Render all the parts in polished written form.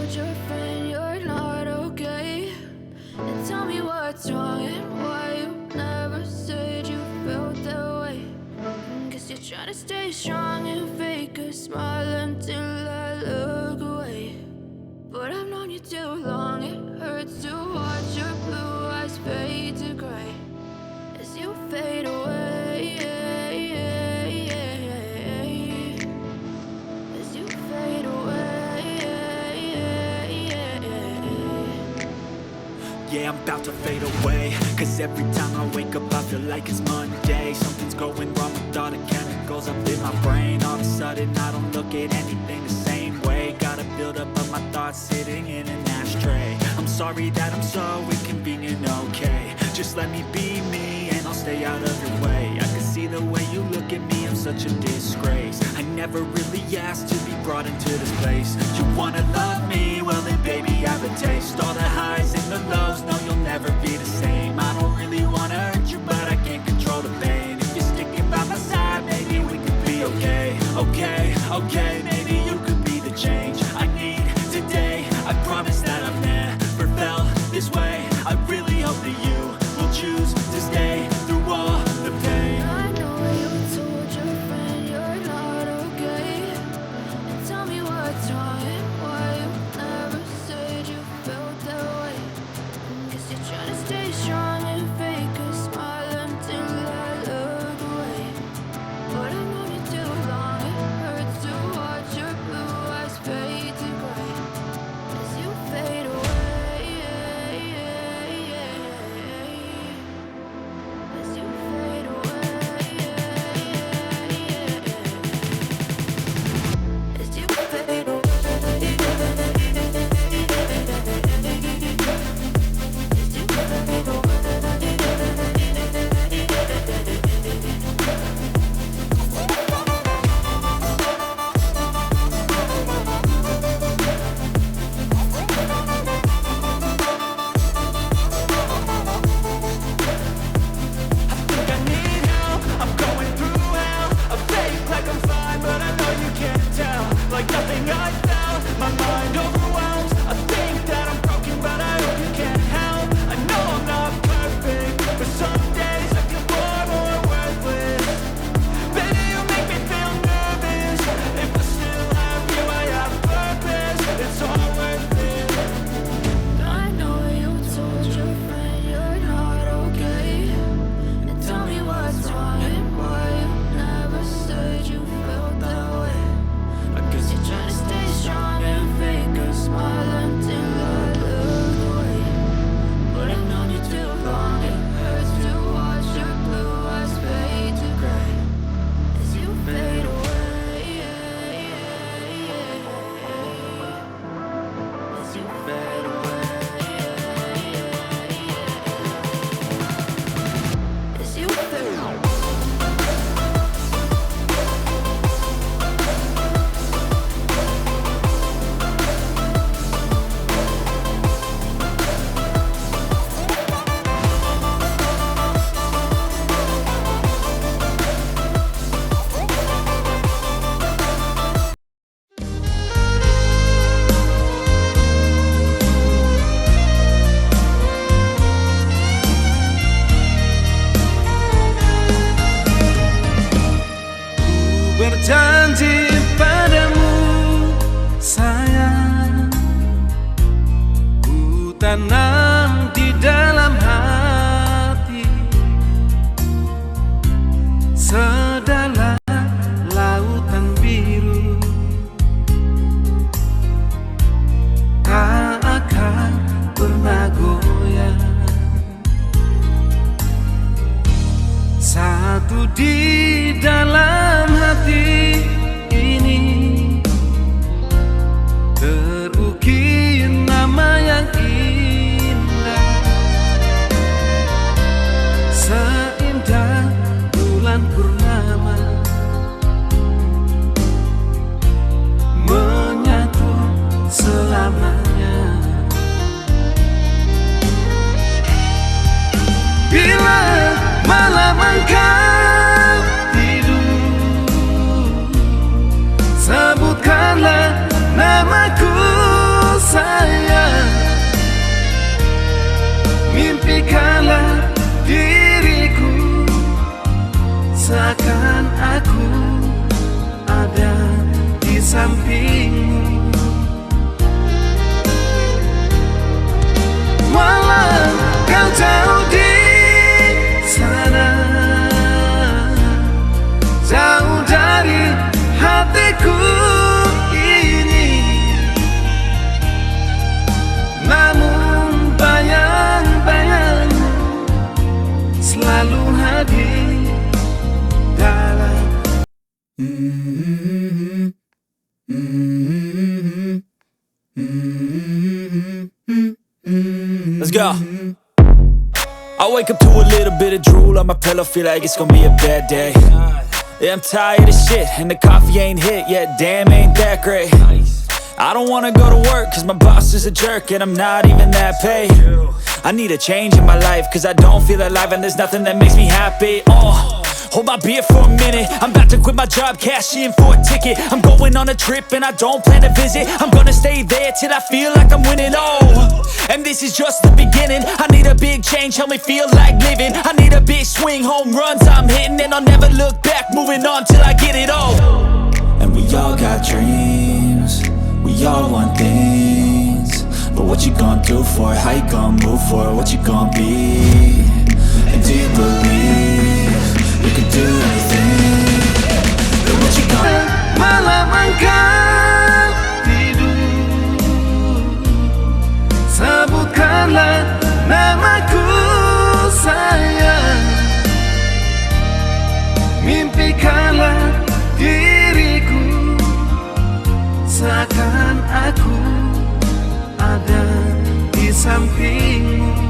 told your friend you're not okay? And tell me what's wrong and why you never said you felt that way. Guess you're trying to stay strong and fake a smile until I look away. But I've known you too long, it hurts to watch your blue eyes fade to gray as you fade away. As you fade away. Yeah, I'm about to fade away, cause every time I wake up I feel like it's Monday. Something's going wrong with all the chemicals up in my brain. All of a sudden I don't look at anything the same way. Gotta build up of my thoughts sitting in an ashtray. I'm sorry that I'm so inconvenient, okay? Just let me be me and I'll stay out of your way. I can see the way you look at me, I'm such a disgrace. I never really asked to be brought into this place. You wanna love me? Well then baby I have a taste. All the highs and the lows, no you'll never be the same. I don't really wanna hurt you but I can't control the pain. If you're sticking by my side, maybe we could be okay. Okay, maybe you could be the change I need today. I promise that I've never felt this way. I really hope that you will choose to stay through all the pain. I know you told your friend you're not okay. And tell me what's wrong and why you never said you felt that way. Guess you're trying to stay strong and fake a smile until I look away. But I've known you too long, it hurts to watch your blue eyes fade to gray as you fade away. As you fade away. As you fade away. I need help, I'm going through hell. I fake like I'm fine, but I know you can't tell. Like nothing I felt, my mind overwhelms. I think that I'm broken, but I hope you can't help. I know I'm not perfect, but some days I feel more worthless. Baby, you make me feel nervous. If I still have you, I have purpose. It's all worth it. I know you told your friend you're not okay. And tell me what's wrong and why you never said you felt that way. Cause you're trying to stay strong and fake a smile until I look away. But I've known you too long, it hurts to watch your blue eyes fade to gray as you fade away. As you fade away. As you fade away. Berjanji padamu sayang, ku tanam di dalam hati sedalam lautan biru, tak akan pernah goyah. Satu di dalam hati ini terukir nama yang indah, seindah bulan purnama menyatu selamanya. Bila malam engkau sampingmu. Walau kau jauh di sana, jauh dari hatiku ini, namun bayang-bayangmu selalu hadir dalam. Let's go. I wake up to a little bit of drool on my pillow, feel like it's gonna be a bad day. Yeah, I'm tired of shit, and the coffee ain't hit yet, damn, ain't that great. I don't wanna go to work, cause my boss is a jerk, and I'm not even that paid. I need a change in my life, cause I don't feel alive, and there's nothing that makes me happy. Hold my beer for a minute, I'm about to quit my job, cash in for a ticket. I'm going on a trip and I don't plan to visit. I'm gonna stay there till I feel like I'm winning, and this is just the beginning. I need a big change, help me feel like living. I need a big swing, home runs I'm hitting, and I'll never look back, moving on till I get it all. And we all got dreams, we all want things, but what you gonna do for it? How you gonna move for it? What you gonna be? And do you believe you can do anything? Then what you gonna Malam engkau tidur, sebutkanlah namaku sayang, mimpikanlah diriku, seakan aku ada di sampingmu.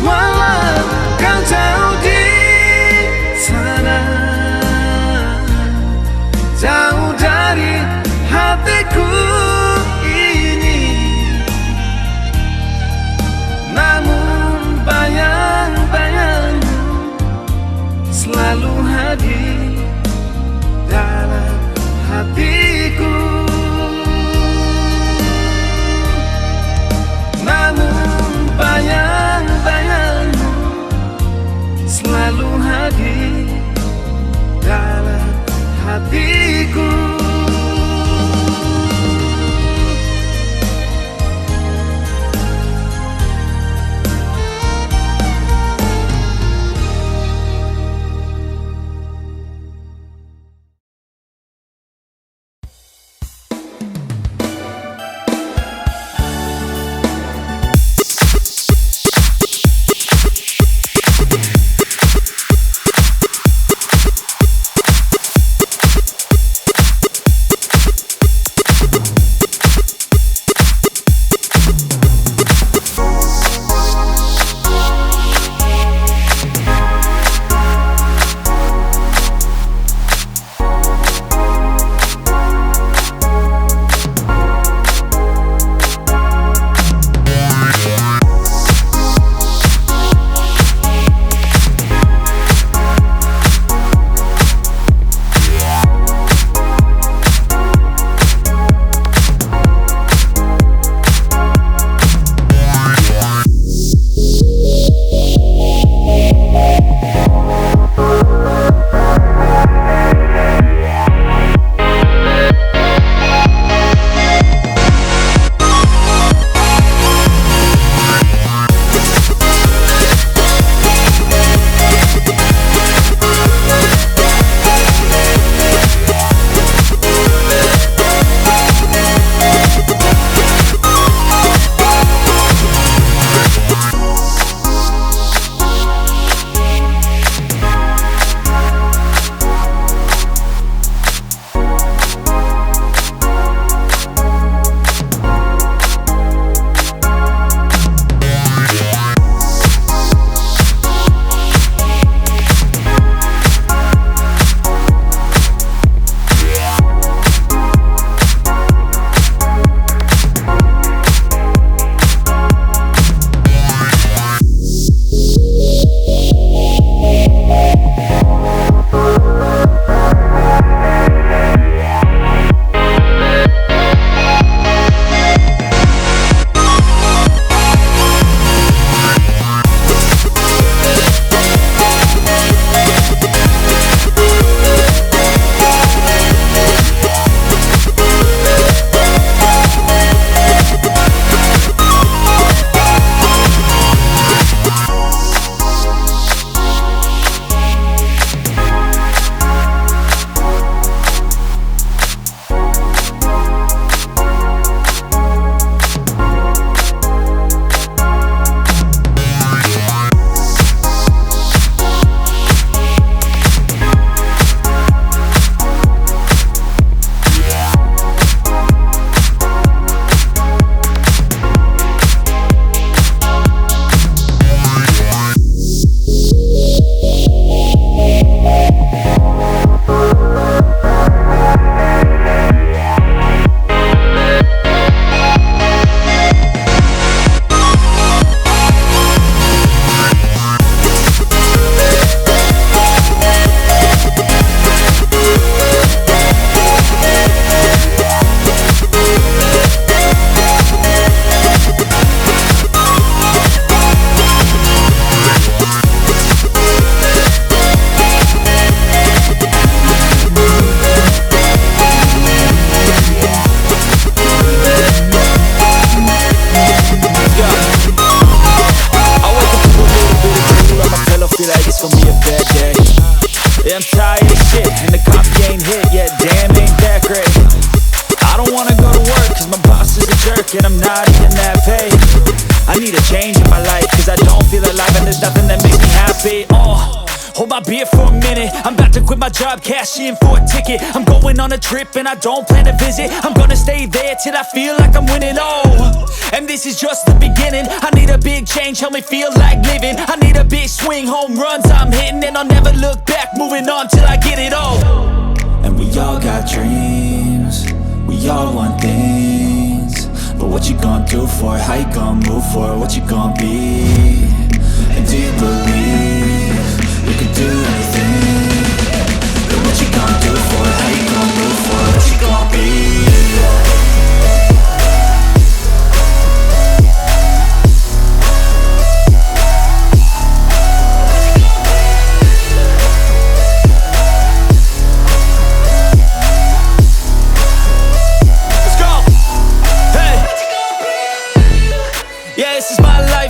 Walau kau jauh di sana, jauh dari hatiku ini, namun bayang-bayangmu selalu hadir dalam hatiku. Namun bayang-bayangmu selalu hadir dalam hatiku. be it for a minute. I'm about to quit my job, cash in for a ticket. I'm going on a trip and I don't plan to visit. I'm gonna stay there till I feel like I'm winning, oh. And this is just the beginning. I need a big change, help me feel like living. I need a big swing, home runs I'm hitting. And I'll never look back, moving on till I get it all. And we all got dreams, we all want things. But what you gonna do for it? How you gonna move for it? What you gonna be? And do you believe you can do anything? But what you gonna do for it? How you gonna move for it? What you gonna be?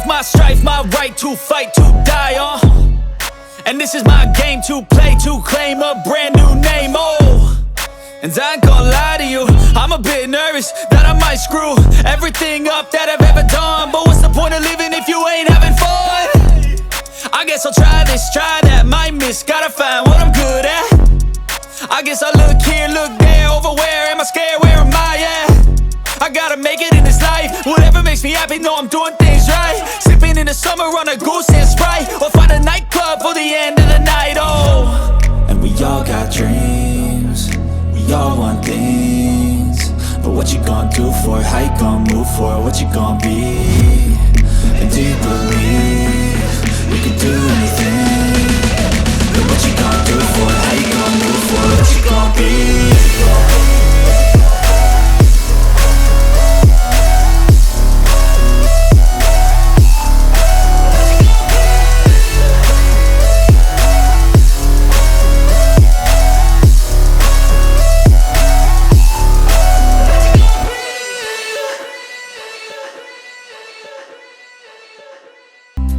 My strife, my right to fight, to die on. And this is my game to play, to claim a brand new name, oh. And I ain't gonna lie to you, I'm a bit nervous that I might screw everything up that I've ever done. But what's the point of living if you ain't having fun? I guess I'll try this, try that, might miss, gotta find what I'm good at. I guess I look here, look there, over where am I scared, where am I at? I gotta make it in this life. Whatever makes me happy, know I'm doing things right. Sipping in the summer on a goose and Sprite, or find a nightclub for the end of the night, oh. And we all got dreams, we all want things. But what you gonna do for it? How you gonna move for it? What you gonna be? And do you believe you can do anything? But what you gonna do for it? How you gonna move for it? What you gonna be?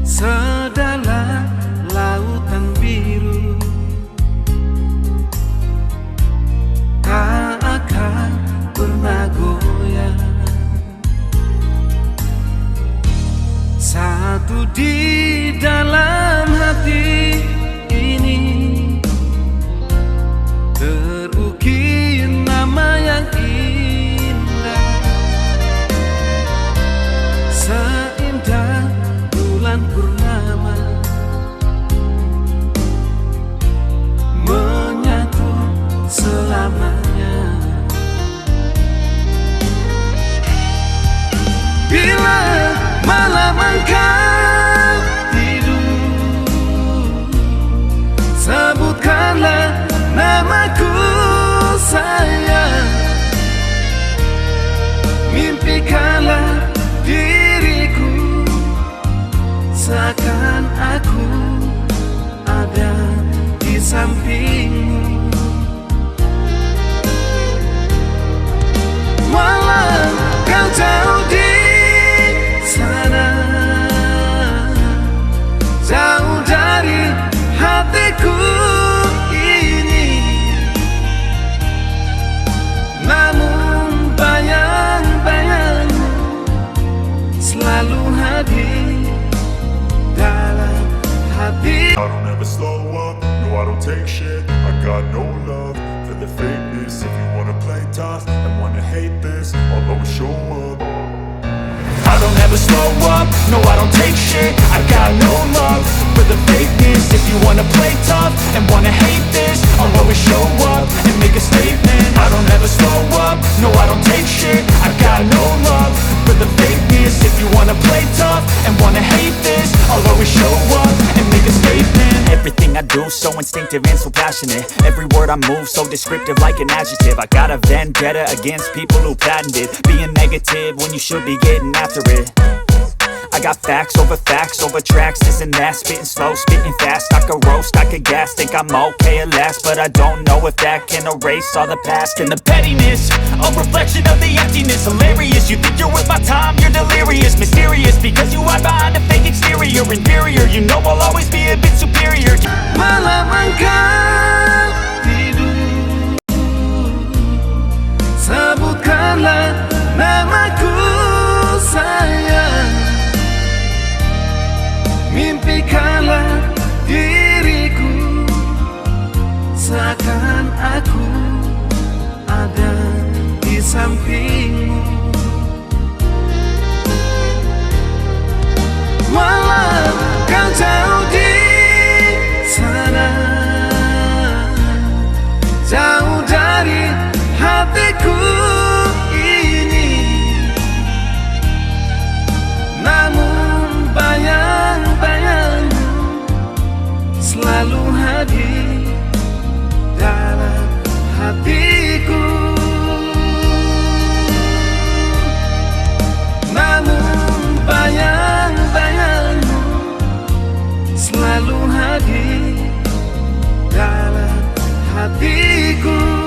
Sedalam lautan biru tak akan pernah goyah. Satu di dalam hati ini terukir nama yang indah, seindah bulan purnama menyatu selamanya. Bila malam engkau tidur, sebutkanlah namaku sayang. Mimpikanlah diriku seakan aku ada di sampingmu. Walau kau jauh di sana, jauh dari hatiku ini, namun bayang-bayangmu selalu hadir dalam hati. I don't ever slow up, no I don't take shit. I got no love for the fakeness. If you wanna play tough and wanna hate this, I'll always show up. I don't ever slow up, no I don't take shit. I got no love for the fakeness. If you wanna play tough and wanna hate this, I'll always show up and make a statement. I don't ever slow up, no I don't take shit. I got no love for the fakeness. If you wanna play tough and wanna hate this, I'll always show up and make a statement. Everything I do so instinctive and so passionate. Every word I move so descriptive like an adjective. I got a vendetta against people who patented being negative when you should be getting after it. I got facts over tracks, this and that. Spitting slow, spitting fast, I could roast, I could gas. Think I'm okay at last, but I don't know if that can erase all the past. And the pettiness, a reflection of the emptiness. Hilarious, you think you're worth my time, you're delirious. Mysterious, because you hide behind a fake exterior. Inferior, you know I'll always be a bit superior. Malam engkau tidur, sebutkanlah namaku sayang. Mimpikanlah diriku sampingmu. Walau kau jauh di sana, jauh dari hatiku ini, namun bayang-bayangmu selalu hadir dalam hatiku. Namun bayang-bayangmu selalu hadir dalam hatiku.